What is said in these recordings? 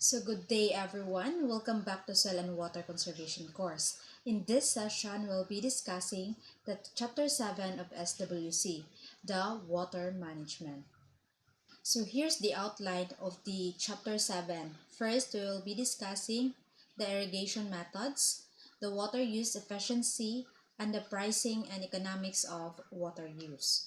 So good day everyone, welcome back to Soil and Water Conservation course. In this session, we'll be discussing the Chapter 7 of SWC, the Water Management. So here's the outline of the Chapter 7. First, we will be discussing the irrigation methods, the water use efficiency, and the pricing and economics of water use.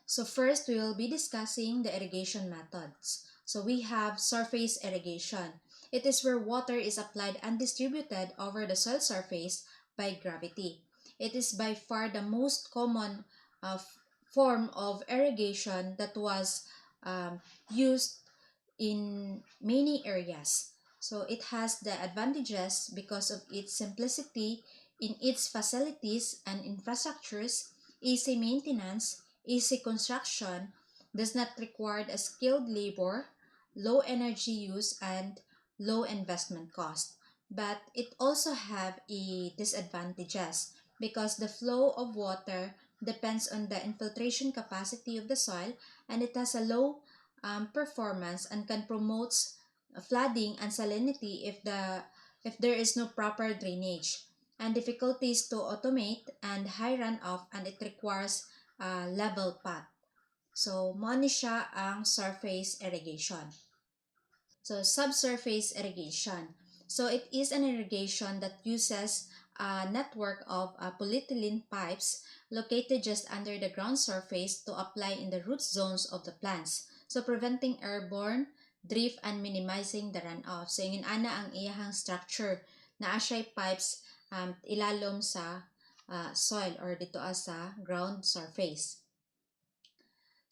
So first, we will be discussing the irrigation methods. So we have surface irrigation. It is where water is applied and distributed over the soil surface by gravity. It is by far the most common form of irrigation that was used in many areas. So it has the advantages because of its simplicity in its facilities and infrastructures, easy maintenance, easy construction, does not require a skilled labor, low energy use, and low investment cost. But it also have a disadvantages because the flow of water depends on the infiltration capacity of the soil, and it has a low performance and can promote flooding and salinity if there is no proper drainage, and difficulties to automate and high runoff, and it requires level path. So, mo ni siya ang surface irrigation. So, subsurface irrigation. So, it is an irrigation that uses a network of polyethylene pipes located just under the ground surface to apply in the root zones of the plants. So, preventing airborne drift and minimizing the runoff. So, yung ana ang iyahang structure na asyay pipes ilalom sa soil or dito sa ground surface.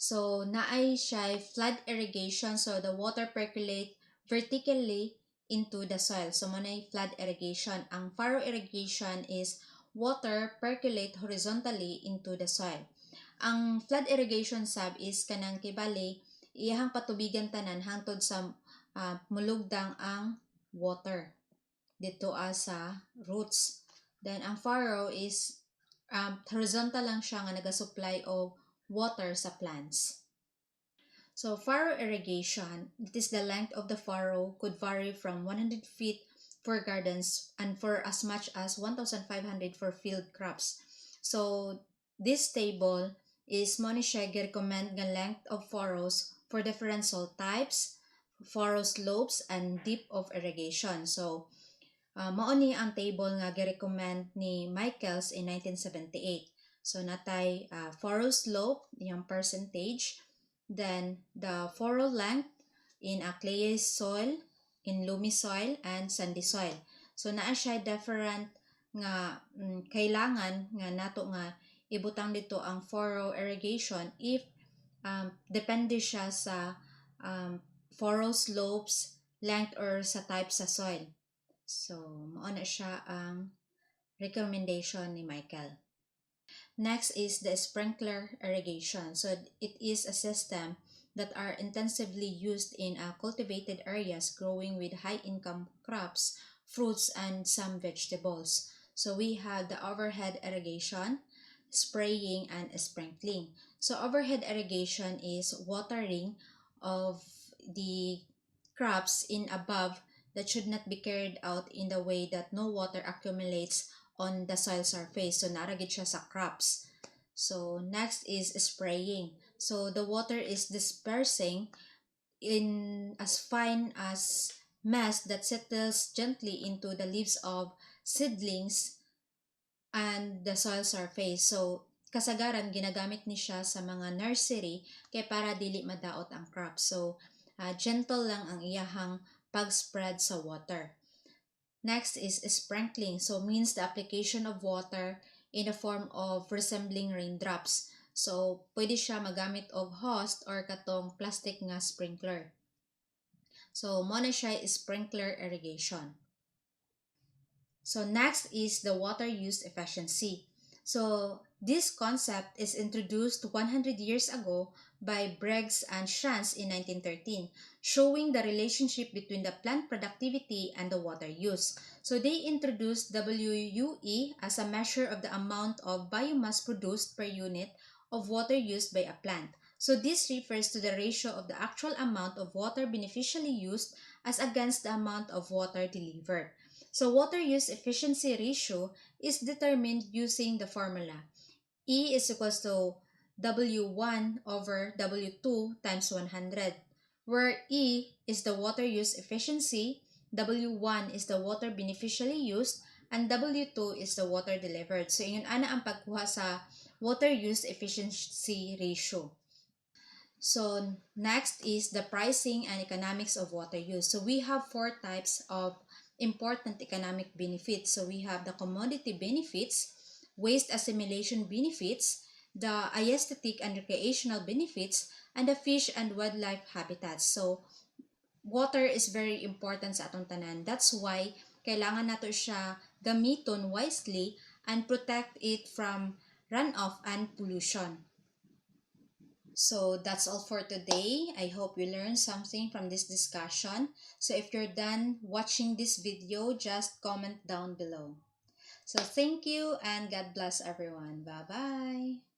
So, naay siya flood irrigation. So, the water percolate vertically into the soil. So, manay flood irrigation. Ang furrow irrigation is water percolate horizontally into the soil. Ang flood irrigation sab is kanang kibali, iyahang patubigan tanan hangtod sa mulugdang ang water dito sa roots. Then, ang furrow is horizontal lang siya nga nagasupply o water sa plants. So, furrow irrigation, it is the length of the furrow could vary from 100 feet for gardens and for as much as 1,500 for field crops. So, this table is Monisha recommend the length of furrows for different soil types, furrow slopes, and depth of irrigation. So, mao ni ang table nga gi-recommend ni Michaels in 1978. So, natay furrow slope, yung percentage, then the furrow length in a clay soil, in loamy soil, and sandy soil. So, naa siya different nga kailangan nga nato nga ibutang dito ang furrow irrigation if depende siya sa furrow slopes, length, or sa type sa soil. So, mao na siya ang recommendation ni Michael. Next is the sprinkler irrigation. So, it is a system that are intensively used in cultivated areas growing with high-income crops, fruits, and some vegetables. So, we have the overhead irrigation, spraying, and sprinkling. So, overhead irrigation is watering of the crops in above that should not be carried out in the way that no water accumulates on the soil surface. So, naragid siya sa crops. So, next is spraying. So, the water is dispersing in as fine as mist that settles gently into the leaves of seedlings and the soil surface. So, kasagaran, ginagamit ni siya sa mga nursery kay para dili madaot ang crops. So, gentle lang ang iyahang pag-spread sa water. Next is sprinkling. So, means the application of water in the form of resembling raindrops. So, pwede siya magamit og hose or katong plastic nga sprinkler. So, mo na siya sprinkler irrigation. So, next is the water use efficiency. So, this concept is introduced 100 years ago by Briggs and Schanz in 1913, showing the relationship between the plant productivity and the water use. So, they introduced WUE as a measure of the amount of biomass produced per unit of water used by a plant. So this refers to the ratio of the actual amount of water beneficially used as against the amount of water delivered. So water use efficiency ratio is determined using the formula. E is equals to W1 over W2 times 100, where E is the water use efficiency, W1 is the water beneficially used, and W2 is the water delivered. So, yun ana ang pagkuha sa water use efficiency ratio. So, next is the pricing and economics of water use. So, we have four types of important economic benefits. So, we have the commodity benefits, waste assimilation benefits, the aesthetic and recreational benefits, and the fish and wildlife habitats. So, water is very important sa atong tanan. That's why kailangan nato siya gamiton wisely and protect it from runoff and pollution. So that's all for today. I hope you learned something from this discussion. So if you're done watching this video, just comment down below. So thank you and God bless everyone. Bye-bye.